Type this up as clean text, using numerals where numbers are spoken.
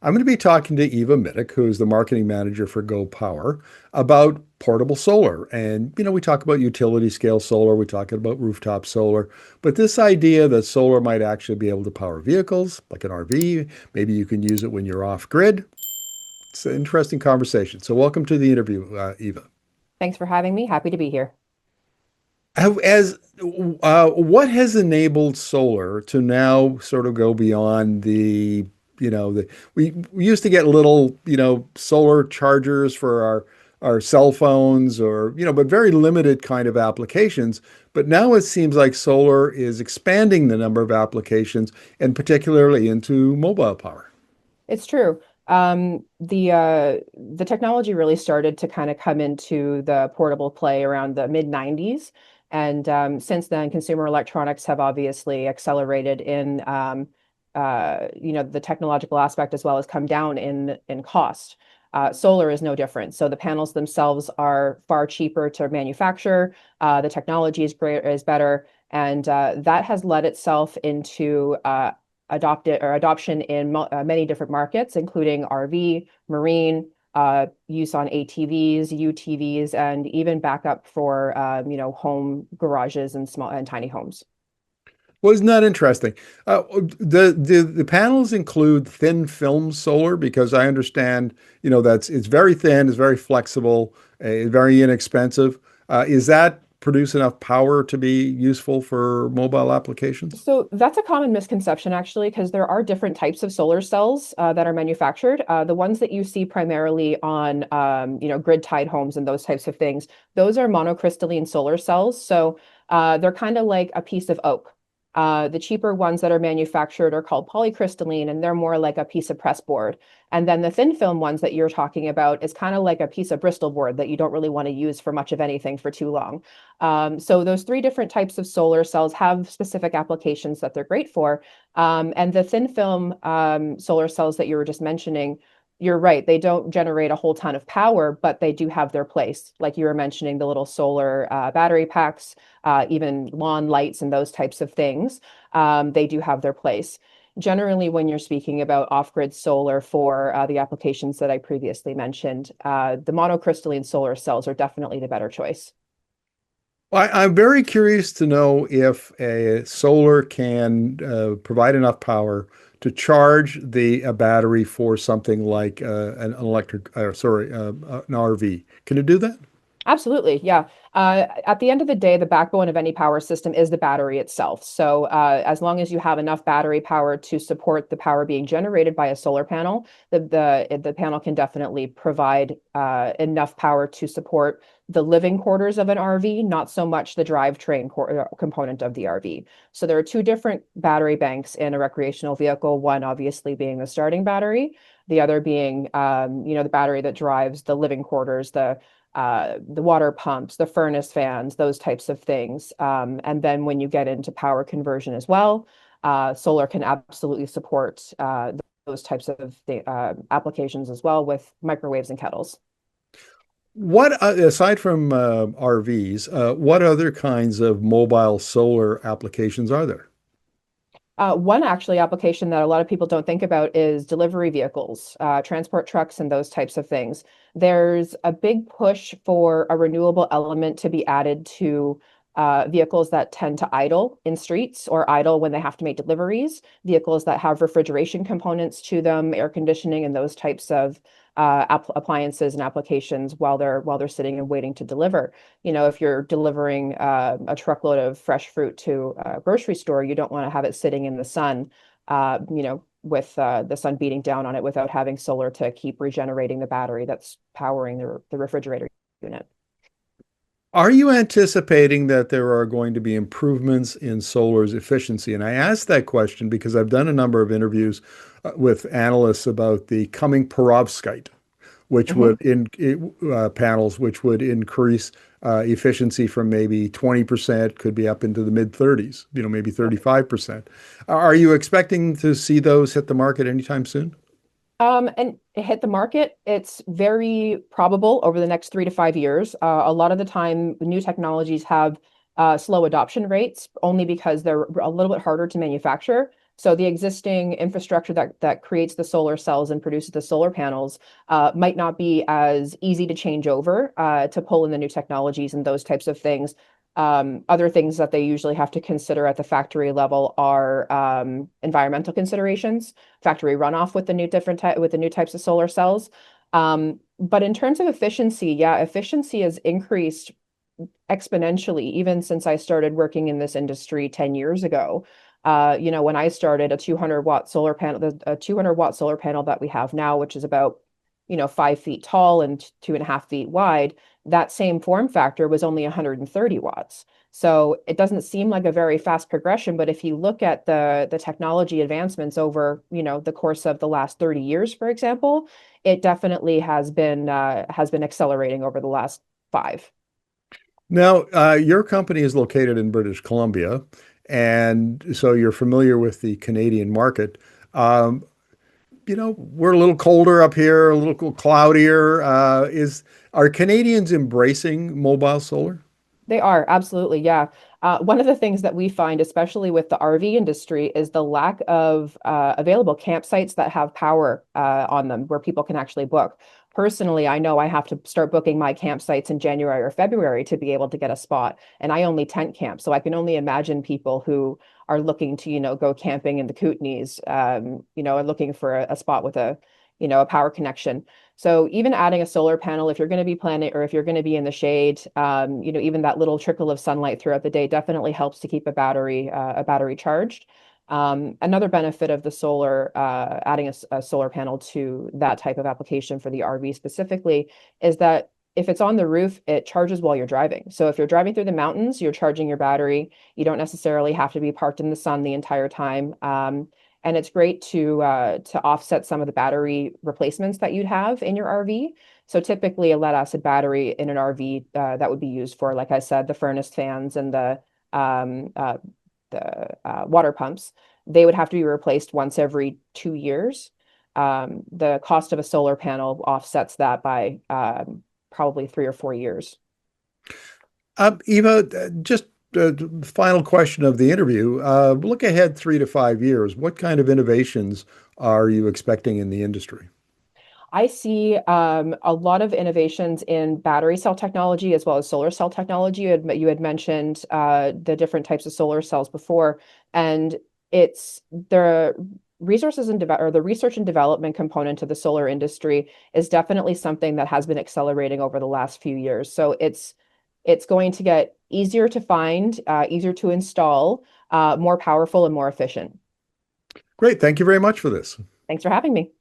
I'm going to be talking to Eva Mitiec, who's the marketing manager for Go Power, about portable solar. And, we talk about utility scale solar, we talk about rooftop solar, but this idea that solar might actually be able to power vehicles like an RV, maybe you can use it when you're off grid. It's an interesting conversation. So, welcome to the interview, Eva. Thanks for having me. Happy to be here. As What has enabled solar to now sort of go beyond we used to get little, solar chargers for our cell phones or, but very limited kind of applications. But now it seems like solar is expanding the number of applications and particularly into mobile power. It's true. The technology really started to kind of come into the portable play around the mid 90s. And since then, consumer electronics have obviously accelerated in the technological aspect as well as come down in cost. Solar is no different. So the panels themselves are far cheaper to manufacture. The technology is better, and that has led itself into adoption in many different markets, including RV, marine, use on ATVs, UTVs, and even backup for home garages and small and tiny homes. Well, isn't that interesting? The panels include thin film solar because I understand, it's very thin, it's very flexible, very inexpensive. Is that produce enough power to be useful for mobile applications? So that's a common misconception, actually, because there are different types of solar cells that are manufactured. The ones that you see primarily on, grid-tied homes and those types of things, those are monocrystalline solar cells. So they're kind of like a piece of oak. The cheaper ones that are manufactured are called polycrystalline, and they're more like a piece of press board. And then the thin film ones that you're talking about is kind of like a piece of Bristol board that you don't really want to use for much of anything for too long. So those three different types of solar cells have specific applications that they're great for. And the thin film solar cells that you were just mentioning, you're right, they don't generate a whole ton of power, but they do have their place. Like you were mentioning, the little solar battery packs, even lawn lights and those types of things, they do have their place. Generally, when you're speaking about off-grid solar for the applications that I previously mentioned, the monocrystalline solar cells are definitely the better choice. I'm very curious to know if a solar can provide enough power to charge a battery for something like an RV. Can it do that? Absolutely, yeah. At the end of the day, the backbone of any power system is the battery itself. So as long as you have enough battery power to support the power being generated by a solar panel, the panel can definitely provide enough power to support the living quarters of an RV, not so much the drivetrain component of the RV. So there are two different battery banks in a recreational vehicle, one obviously being the starting battery, the other being the battery that drives the living quarters, the water pumps, the furnace fans, those types of things. And then when you get into power conversion as well, solar can absolutely support those types of applications as well with microwaves and kettles. What, aside from RVs, what other kinds of mobile solar applications are there? One actually application that a lot of people don't think about is delivery vehicles, transport trucks, and those types of things. There's a big push for a renewable element to be added to vehicles that tend to idle in streets or idle when they have to make deliveries, vehicles that have refrigeration components to them, air conditioning, and those types of appliances and applications while they're sitting and waiting to deliver. If you're delivering a truckload of fresh fruit to a grocery store, you don't want to have it sitting in the sun, with the sun beating down on it without having solar to keep regenerating the battery that's powering the refrigerator unit. Are you anticipating that there are going to be improvements in solar's efficiency? And I ask that question because I've done a number of interviews with analysts about the coming perovskite, which Mhm. would in panels, which would increase efficiency from maybe 20%, could be up into the mid 30s, maybe 35%. Are you expecting to see those hit the market anytime soon? And hit the market, it's very probable over the next 3 to 5 years. A lot of the time, new technologies have slow adoption rates only because they're a little bit harder to manufacture. So the existing infrastructure that creates the solar cells and produces the solar panels might not be as easy to change over to pull in the new technologies and those types of things. Other things that they usually have to consider at the factory level are environmental considerations, factory runoff with the new types of solar cells. But in terms of efficiency, yeah, efficiency has increased exponentially even since I started working in this industry 10 years ago. When I started, a 200-watt solar panel, a 200-watt solar panel that we have now, which is about, 5 feet tall and 2.5 feet wide, that same form factor was only 130 watts. So it doesn't seem like a very fast progression, but if you look at the technology advancements over, the course of the last 30 years, for example, it definitely has been accelerating over the last five. Now, your company is located in British Columbia, and so you're familiar with the Canadian market. Um, we're a little colder up here, a little cloudier. Are Canadians embracing mobile solar? They are, absolutely, yeah. One of the things that we find, especially with the RV industry, is the lack of available campsites that have power on them where people can actually book. Personally, I know I have to start booking my campsites in January or February to be able to get a spot, and I only tent camp, so I can only imagine people who are looking to, go camping in the Kootenays, and looking for a spot with a power connection. So even adding a solar panel, if you're going to be planning or if you're going to be in the shade, even that little trickle of sunlight throughout the day definitely helps to keep a battery charged. Another benefit of the solar, adding a solar panel to that type of application for the RV specifically, is that if it's on the roof, it charges while you're driving. So if you're driving through the mountains, you're charging your battery. You don't necessarily have to be parked in the sun the entire time. And it's great to offset some of the battery replacements that you'd have in your RV. So typically a lead acid battery in an RV that would be used for, like I said, the furnace fans and um, uh, the water pumps, they would have to be replaced once every 2 years. The cost of a solar panel offsets that by probably 3 or 4 years. Eva, just final question of the interview. Look ahead 3 to 5 years. What kind of innovations are you expecting in the industry? I see a lot of innovations in battery cell technology as well as solar cell technology. You had mentioned the different types of solar cells before, and it's the the research and development component of the solar industry is definitely something that has been accelerating over the last few years. So it's going to get easier to find, easier to install, more powerful and more efficient. Great. Thank you very much for this. Thanks for having me.